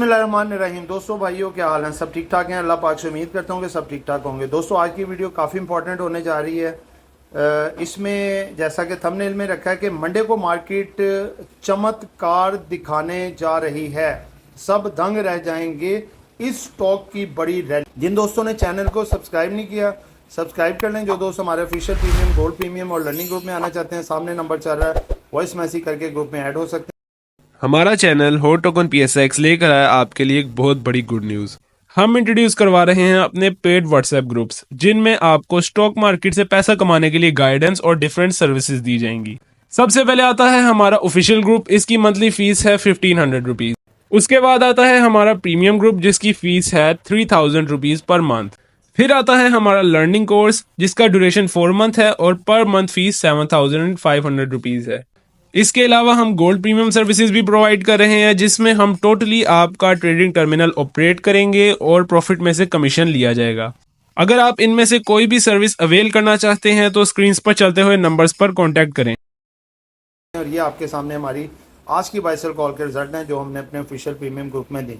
बिस्मिल्लाहिर्रहमानिर्रहीम। दोस्तों भाइयों क्या हाल है, सब ठीक ठाक हैं। अल्लाह पाक से उम्मीद करता हूँ कि सब ठीक ठाक होंगे। दोस्तों आज की वीडियो काफ़ी इंपॉर्टेंट होने जा रही है। इसमें जैसा कि थंबनेल में रखा है कि मंडे को मार्केट चमत्कार दिखाने जा रही है, सब दंग रह जाएंगे इस स्टॉक की बड़ी रैली। जिन दोस्तों ने चैनल को सब्सक्राइब नहीं किया सब्सक्राइब कर लें। जो दोस्त हमारे ऑफिशियल प्रीमियम, गोल्ड प्रीमियम और लर्निंग ग्रुप में आना चाहते हैं, सामने नंबर चल रहा है, वॉइस मैसेज करके ग्रुप में ऐड हो सकते हैं। हमारा चैनल हॉट टोकन PSX लेकर आया आपके लिए एक बहुत बड़ी गुड न्यूज़। हम इंट्रोड्यूस करवा रहे हैं अपने पेड व्हाट्सएप ग्रुप्स, जिनमें आपको स्टॉक मार्केट से पैसा कमाने के लिए गाइडेंस और डिफरेंट सर्विसेज दी जाएंगी। सबसे पहले आता है हमारा ऑफिशियल ग्रुप, इसकी मंथली फीस है 1500 रुपीज़। उसके बाद आता है हमारा प्रीमियम ग्रुप, जिसकी फीस है 3000 रुपीज़ पर मंथ। फिर आता है हमारा लर्निंग कोर्स, जिसका ड्यूरेशन 4 मंथ है और पर मंथ फीस 7500 रुपीज़ है। इसके अलावा हम गोल्ड प्रीमियम सर्विसेज भी प्रोवाइड कर रहे हैं, जिसमें हम टोटली आपका ट्रेडिंग टर्मिनल ऑपरेट करेंगे और प्रॉफिट में से कमीशन लिया जाएगा। अगर आप इनमें से कोई भी सर्विस अवेल करना चाहते हैं तो स्क्रीन पर चलते हुए नंबर्स पर कॉन्टैक्ट करें। और ये आपके सामने हमारी आज की बाय सेल कॉल के रिजल्ट हैं जो हमने अपने ऑफिशियल प्रीमियम ग्रुप में दी।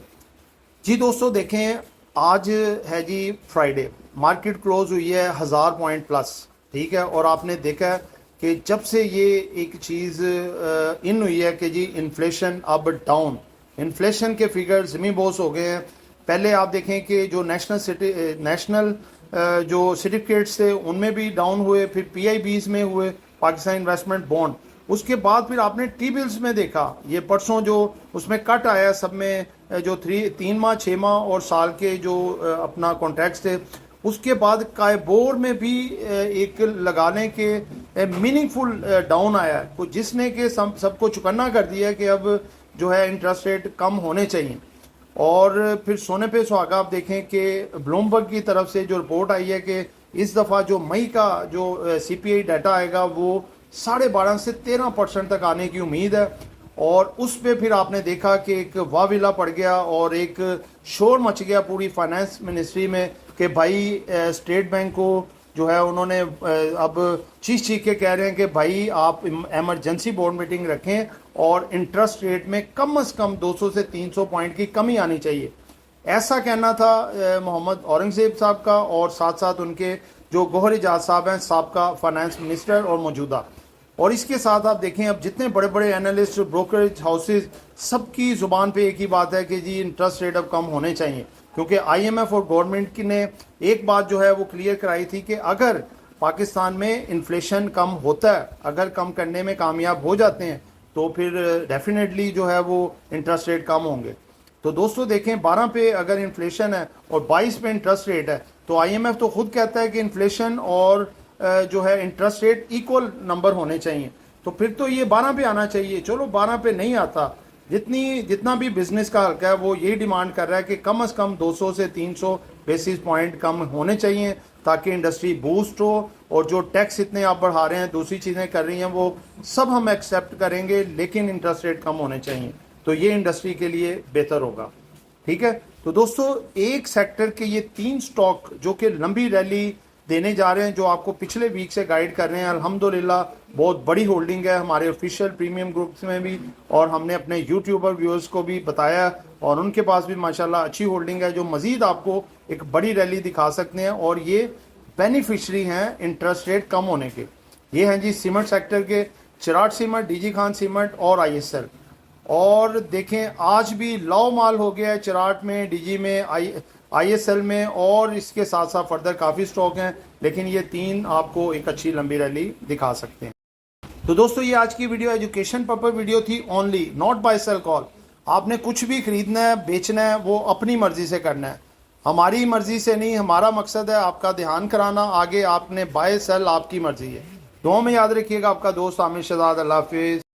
जी दोस्तों देखें, आज है जी फ्राइडे, मार्केट क्लोज हुई है 1000 पॉइंट प्लस, ठीक है। और आपने देखा है कि जब से ये एक चीज़ इन हुई है कि जी इन्फ्लेशन अब डाउन, इन्फ्लेशन के फिगर ज़मीन बोस हो गए हैं। पहले आप देखें कि जो नेशनल जो सर्टिफिकेट्स थे उनमें भी डाउन हुए, फिर PIBs में हुए, पाकिस्तान इन्वेस्टमेंट बॉन्ड। उसके बाद फिर आपने टी बिल्स में देखा, ये परसों जो उसमें कट आया सब में, जो 3 माह 6 माह और साल के जो अपना कॉन्ट्रैक्ट्स थे, उसके बाद कायबोर में भी एक लगाने के मीनिंगफुल डाउन आया है, कुछ जिसने कि सबको चुकन्ना कर दिया है कि अब जो है इंटरेस्ट रेट कम होने चाहिए। और फिर सोने पे सुहागा आप देखें कि ब्लूमबर्ग की तरफ से जो रिपोर्ट आई है कि इस दफ़ा जो मई का जो CPI डाटा आएगा वो 12.5 से 13% तक आने की उम्मीद है। और उस पे फिर आपने देखा कि एक वाविला पड़ गया और एक शोर मच गया पूरी फाइनेंस मिनिस्ट्री में कि भाई स्टेट बैंक को जो है उन्होंने अब चीख के कह रहे हैं कि भाई आप एमरजेंसी बोर्ड मीटिंग रखें और इंटरेस्ट रेट में कम से कम 200 से 300 पॉइंट की कमी आनी चाहिए। ऐसा कहना था मोहम्मद औरंगजेब साहब का, और साथ साथ उनके जो गौहर एजाज साहब हैं, साबका फाइनेंस मिनिस्टर और मौजूदा। और इसके साथ आप देखें अब जितने बड़े बड़े एनालिस्ट, ब्रोकरेज हाउसेज, सबकी ज़ुबान पे एक ही बात है कि जी इंटरेस्ट रेट अब कम होने चाहिए, क्योंकि IMF और गवर्नमेंट की ने एक बात जो है वो क्लियर कराई थी कि अगर पाकिस्तान में इन्फ्लेशन कम होता है, अगर कम करने में कामयाब हो जाते हैं तो फिर डेफिनेटली जो है वो इंटरेस्ट रेट कम होंगे। तो दोस्तों देखें, 12 पे अगर इन्फ्लेशन है और 22 पे इंटरेस्ट रेट है, तो IMF तो खुद कहता है कि इन्फ्लेशन और जो है इंटरेस्ट रेट इक्वल नंबर होने चाहिए, तो फिर तो ये 12 पे आना चाहिए। चलो 12 पे नहीं आता, जितना भी बिजनेस का हल्का है वो यही डिमांड कर रहा है कि कम से कम 200 से 300 बेसिस पॉइंट कम होने चाहिए ताकि इंडस्ट्री बूस्ट हो। और जो टैक्स इतने आप बढ़ा रहे हैं, दूसरी चीज़ें कर रही हैं, वो सब हम एक्सेप्ट करेंगे, लेकिन इंटरेस्ट रेट कम होने चाहिए, तो ये इंडस्ट्री के लिए बेहतर होगा, ठीक है। तो दोस्तों एक सेक्टर के ये 3 स्टॉक जो कि लंबी रैली देने जा रहे हैं, जो आपको पिछले वीक से गाइड कर रहे हैं, अल्हम्दुलिल्लाह बहुत बड़ी होल्डिंग है हमारे ऑफिशियल प्रीमियम ग्रुप्स में भी, और हमने अपने यूट्यूबर व्यूअर्स को भी बताया और उनके पास भी माशाल्लाह अच्छी होल्डिंग है, जो मजीद आपको एक बड़ी रैली दिखा सकते हैं। और ये बेनिफिशरी हैं इंटरेस्ट रेट कम होने के। ये हैं जी सीमेंट सेक्टर के, Cherat cement, DG Khan cement और ISL। और देखें आज भी लौ माल हो गया है चिराट में, DG में, ISL में, और इसके साथ साथ फर्दर काफ़ी स्टॉक हैं, लेकिन ये 3 आपको एक अच्छी लंबी रैली दिखा सकते हैं। तो दोस्तों ये आज की वीडियो एजुकेशन पर्पस वीडियो थी only, not buy sell call. आपने कुछ भी खरीदना है, बेचना है, वो अपनी मर्जी से करना है, हमारी मर्जी से नहीं। हमारा मकसद है आपका ध्यान कराना, आगे आपने बाय सेल आपकी मर्जी है। दुआ में याद रखिएगा। आपका दोस्त आमिर शहजाद। अल्लाह हाफिज़।